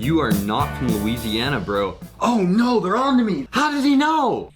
You are not from Louisiana, bro. Oh no, they're on to me. How does he know?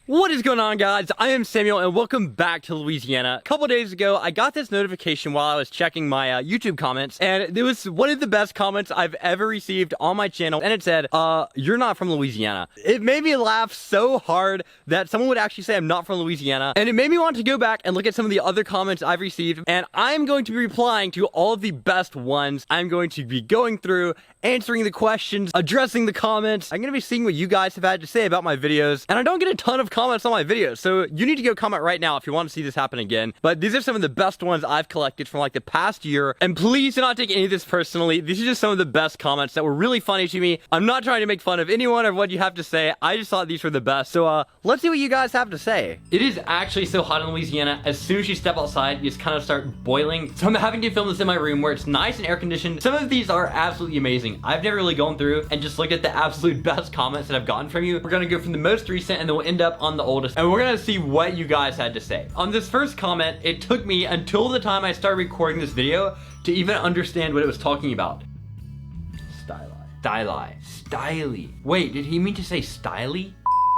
What is going on, guys? I am Samuel and welcome back to Louisiana. A couple days ago, I got this notification while I was checking my YouTube comments, and it was one of the best comments I've ever received on my channel, and it said, you're not from Louisiana. It made me laugh so hard that someone would actually say I'm not from Louisiana, and it made me want to go back and look at some of the other comments I've received, and I'm going to be replying to all of the best ones. I'm going to be going through, answering the questions, addressing the comments. I'm going to be seeing what you guys have had to say about my videos, and I don't get a ton of comments on my videos, so you need to go comment right now if you want to see this happen again. But these are some of the best ones I've collected from like the past year, and please do not take any of this personally. These are just some of the best comments that were really funny to me. I'm not trying to make fun of anyone or what you have to say. I just thought these were the best. So let's see what you guys have to say. It is actually so hot in Louisiana. As soon as you step outside, you just kind of start boiling. So I'm having to film this in my room where it's nice and air conditioned. Some of these are absolutely amazing. I've never really gone through and just looked at the absolute best comments that I've gotten from you. We're gonna go from the most recent and then we'll end up on the oldest, and we're gonna see what you guys had to say. On this first comment, it took me until the time I started recording this video to even understand what it was talking about. Styly. Wait, did he mean to say styly?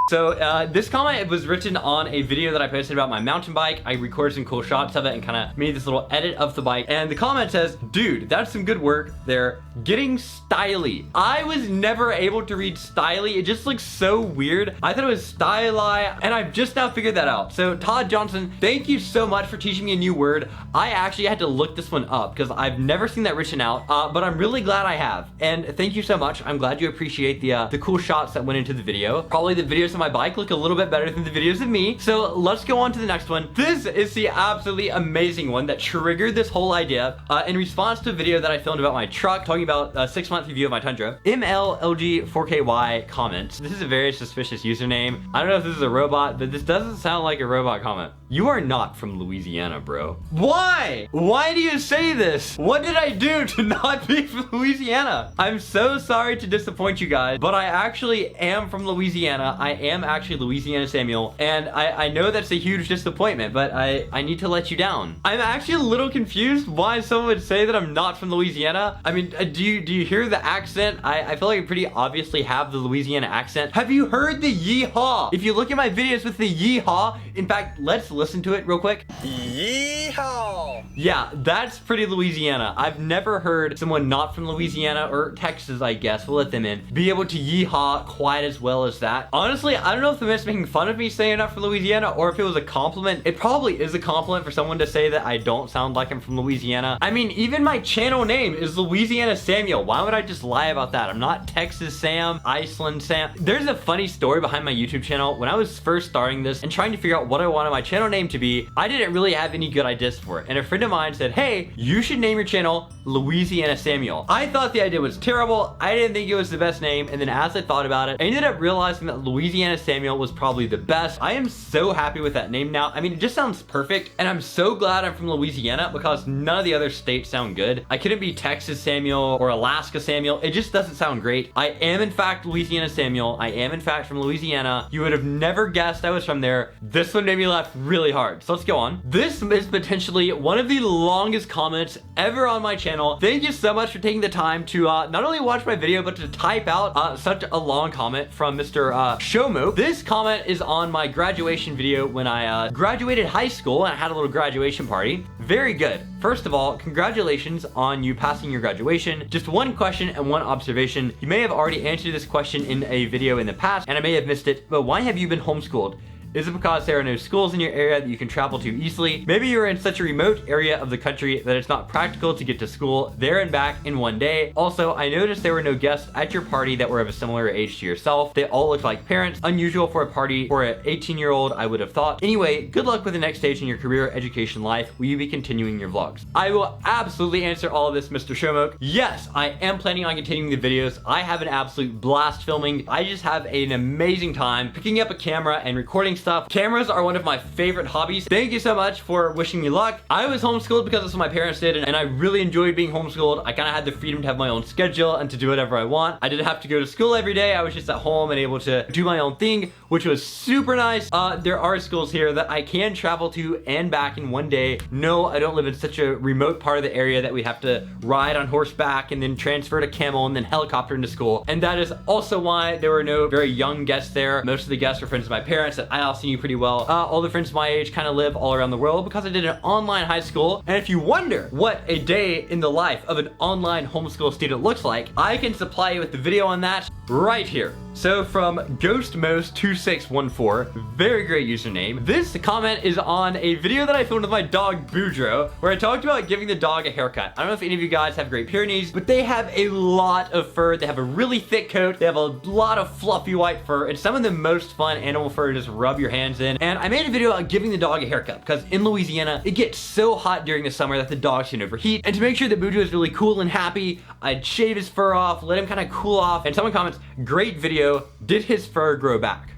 So this comment was written on a video that I posted about my mountain bike. I recorded some cool shots of it and kind of made this little edit of the bike. And the comment says, dude, that's some good work there. Getting styly. I was never able to read styly. It just looks so weird. I thought it was styli, and I've just now figured that out. So Todd Johnson, thank you so much for teaching me a new word. I actually had to look this one up because I've never seen that written out, but I'm really glad I have. And thank you so much. I'm glad you appreciate the cool shots that went into the video. Probably the videos of my bike look a little bit better than the videos of me. So let's go on to the next one. This is the absolutely amazing one that triggered this whole idea in response to a video that I filmed about my truck, talking about a 6-month review of my Tundra. MLLG4KY comments. This is a very suspicious username. I don't know if this is a robot, but this doesn't sound like a robot comment. You are not from Louisiana, bro. Why? Why do you say this? What did I do to not be from Louisiana? I'm so sorry to disappoint you guys, but I actually am from Louisiana. I am actually Louisiana Samuel, and I know that's a huge disappointment, but I need to let you down. I'm actually a little confused why someone would say that I'm not from Louisiana. I mean, do you hear the accent? I feel like I pretty obviously have the Louisiana accent. Have you heard the yeehaw? If you look at my videos with the yeehaw, in fact, let's listen to it real quick. Yeehaw! Yeah, that's pretty Louisiana. I've never heard someone not from Louisiana, or Texas, I guess, we'll let them in, be able to yeehaw quite as well as that. Honestly, I don't know if the man's making fun of me saying I'm not from Louisiana or if it was a compliment. It probably is a compliment for someone to say that I don't sound like I'm from Louisiana. I mean, even my channel name is Louisiana Samuel. Why would I just lie about that? I'm not Texas Sam, Iceland Sam. There's a funny story behind my YouTube channel. When I was first starting this and trying to figure out what I wanted my channel name to be, I didn't really have any good ideas for it. And a friend of mine said, hey, you should name your channel Louisiana Samuel. I thought the idea was terrible. I didn't think it was the best name. And then as I thought about it, I ended up realizing that Louisiana Samuel was probably the best. I am so happy with that name now. I mean, it just sounds perfect. And I'm so glad I'm from Louisiana because none of the other states sound good. I couldn't be Texas Samuel or Alaska Samuel. It just doesn't sound great. I am in fact Louisiana Samuel. I am in fact from Louisiana. You would have never guessed I was from there. This one made me laugh really hard. So let's go on. This is potentially one of the longest comments ever on my channel. Thank you so much for taking the time to not only watch my video, but to type out such a long comment from Mr. Showmo. This comment is on my graduation video when I graduated high school and I had a little graduation party. Very good. First of all, congratulations on you passing your graduation. Just one question and one observation. You may have already answered this question in a video in the past and I may have missed it, but why have you been homeschooled? Is it because there are no schools in your area that you can travel to easily? Maybe you're in such a remote area of the country that it's not practical to get to school there and back in one day. Also, I noticed there were no guests at your party that were of a similar age to yourself. They all looked like parents. Unusual for a party for an 18-year-old, I would have thought. Anyway, good luck with the next stage in your career education life. Will you be continuing your vlogs? I will absolutely answer all of this, Mr. Showmo. Yes, I am planning on continuing the videos. I have an absolute blast filming. I just have an amazing time picking up a camera and recording stuff. Cameras are one of my favorite hobbies. Thank you so much for wishing me luck. I was homeschooled because that's what my parents did, and I really enjoyed being homeschooled. I kind of had the freedom to have my own schedule and to do whatever I want. I didn't have to go to school every day. I was just at home and able to do my own thing, which was super nice. There are schools here that I can travel to and back in one day. No, I don't live in such a remote part of the area that we have to ride on horseback and then transfer to camel and then helicopter into school. And that is also why there were no very young guests there. Most of the guests were friends of my parents that I also knew pretty well. All the friends my age kind of live all around the world because I did an online high school. And if you wonder what a day in the life of an online homeschool student looks like, I can supply you with the video on that right here. So from GhostMos2614, very great username. This comment is on a video that I filmed with my dog Boudreaux, where I talked about giving the dog a haircut. I don't know if any of you guys have Great Pyrenees, but they have a lot of fur. They have a really thick coat. They have a lot of fluffy white fur. It's some of the most fun animal fur to just rub your hands in. And I made a video about giving the dog a haircut because in Louisiana, it gets so hot during the summer that the dogs can overheat. And to make sure that Boudreaux is really cool and happy, I'd shave his fur off, let him kind of cool off. And someone comments, great video. Did his fur grow back?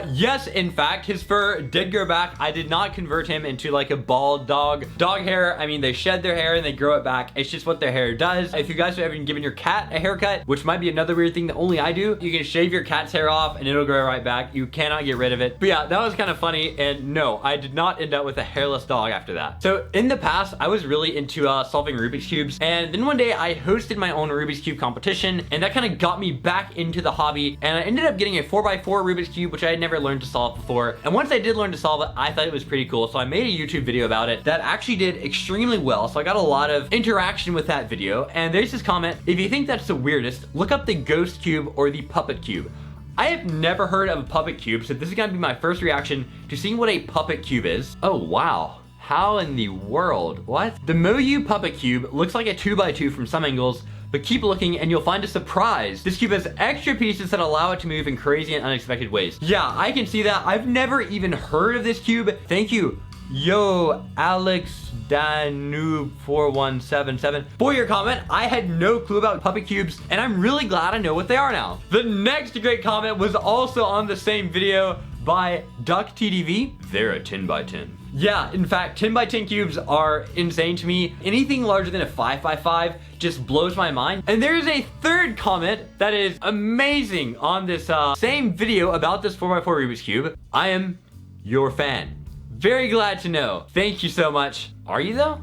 Yes, in fact, his fur did grow back. I did not convert him into like a bald dog. Dog hair, I mean, they shed their hair and they grow it back. It's just what their hair does. If you guys have ever given your cat a haircut, which might be another weird thing that only I do, you can shave your cat's hair off and it'll grow right back. You cannot get rid of it. But yeah, that was kind of funny. And no, I did not end up with a hairless dog after that. So in the past, I was really into solving Rubik's Cubes. And then one day I hosted my own Rubik's Cube competition, and that kind of got me back into the hobby. And I ended up getting a 4x4 Rubik's Cube, which I had never learned to solve before. And once I did learn to solve it, I thought it was pretty cool. So I made a YouTube video about it that actually did extremely well. So I got a lot of interaction with that video. And there's this comment, if you think that's the weirdest, look up the ghost cube or the puppet cube. I have never heard of a puppet cube, so this is gonna be my first reaction to seeing what a puppet cube is. Oh, wow. How in the world? What? The Moyu puppet cube looks like a 2x2 from some angles, but keep looking and you'll find a surprise. This cube has extra pieces that allow it to move in crazy and unexpected ways. Yeah, I can see that. I've never even heard of this cube. Thank you, Yo Alex Danube 4177 for your comment. I had no clue about puppet cubes, and I'm really glad I know what they are now. The next great comment was also on the same video by DuckTDV. They're a 10x10. Yeah, in fact, 10x10 cubes are insane to me. Anything larger than a 5x5 just blows my mind. And there is a third comment that is amazing on this same video about this 4x4 Rubik's Cube. I am your fan. Very glad to know. Thank you so much. Are you though?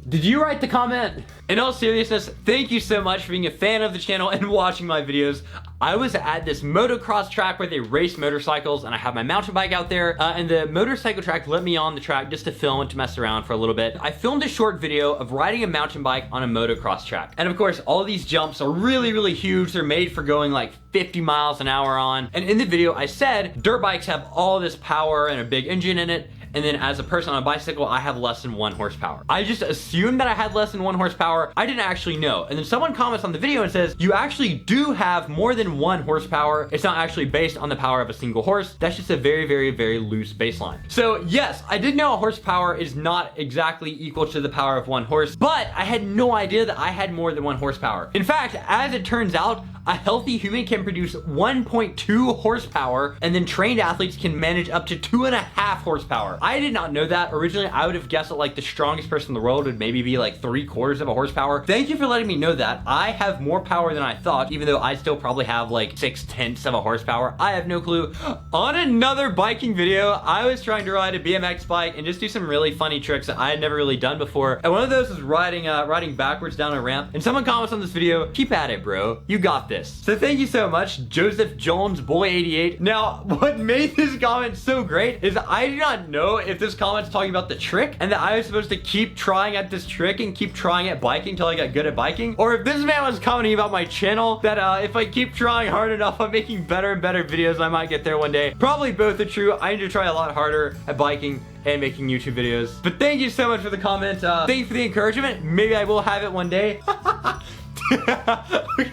Did you write the comment? In all seriousness, thank you so much for being a fan of the channel and watching my videos. I was at this motocross track where they race motorcycles, and I have my mountain bike out there, and the motorcycle track let me on the track just to film and to mess around for a little bit. I filmed a short video of riding a mountain bike on a motocross track. And of course, all these jumps are really, really huge. They're made for going like 50 miles an hour on. And in the video, I said dirt bikes have all this power and a big engine in it. And then as a person on a bicycle, I have less than 1 horsepower. I just assumed that I had less than 1 horsepower. I didn't actually know. And then someone comments on the video and says, you actually do have more than 1 horsepower. It's not actually based on the power of a single horse. That's just a very, very, very loose baseline. So yes, I did know a horsepower is not exactly equal to the power of 1 horse, but I had no idea that I had more than 1 horsepower. In fact, as it turns out, a healthy human can produce 1.2 horsepower, and then trained athletes can manage up to 2.5 horsepower. I did not know that. Originally, I would have guessed that like the strongest person in the world would maybe be like 3/4 of a horsepower. Thank you for letting me know that. I have more power than I thought, even though I still probably have like 6/10 of a horsepower. I have no clue. On another biking video, I was trying to ride a BMX bike and just do some really funny tricks that I had never really done before. And one of those was riding backwards down a ramp. And someone comments on this video, keep at it, bro. You got this. So thank you so much, Joseph Jones Boy 88. Now, what made this comment so great is I do not know if this comment's talking about the trick and that I was supposed to keep trying at this trick and keep trying at biking until I got good at biking, or if this man was commenting about my channel that if I keep trying hard enough, I'm making better and better videos, I might get there one day. Probably both are true. I need to try a lot harder at biking and making YouTube videos. But thank you so much for the comment. Thank you for the encouragement. Maybe I will have it one day.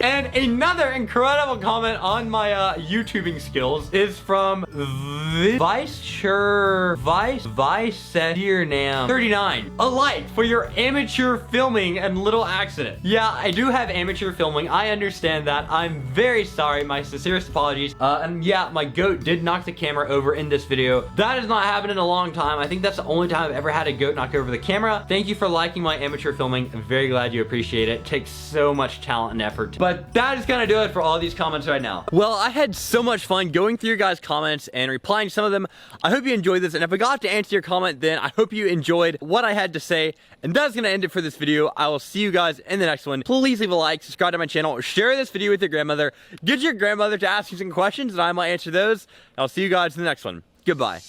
And another incredible comment on my YouTubing skills is from Vice 39. A like for your amateur filming and little accident. Yeah, I do have amateur filming. I understand that. I'm very sorry. My sincerest apologies. And yeah, my goat did knock the camera over in this video. That has not happened in a long time. I think that's the only time I've ever had a goat knock over the camera. Thank you for liking my amateur filming. I'm very glad you appreciate it. It takes so much talent and effort. But that is gonna do it for all these comments right now. Well, I had so much fun going through your guys' comments and replying to some of them. I hope you enjoyed this, and if I got to answer your comment, then I hope you enjoyed what I had to say. And that's gonna end it for this video. I will see you guys in the next one. Please leave a like, subscribe to my channel, share this video with your grandmother, get your grandmother to ask you some questions, and I might answer those. I'll see you guys in the next one. Goodbye.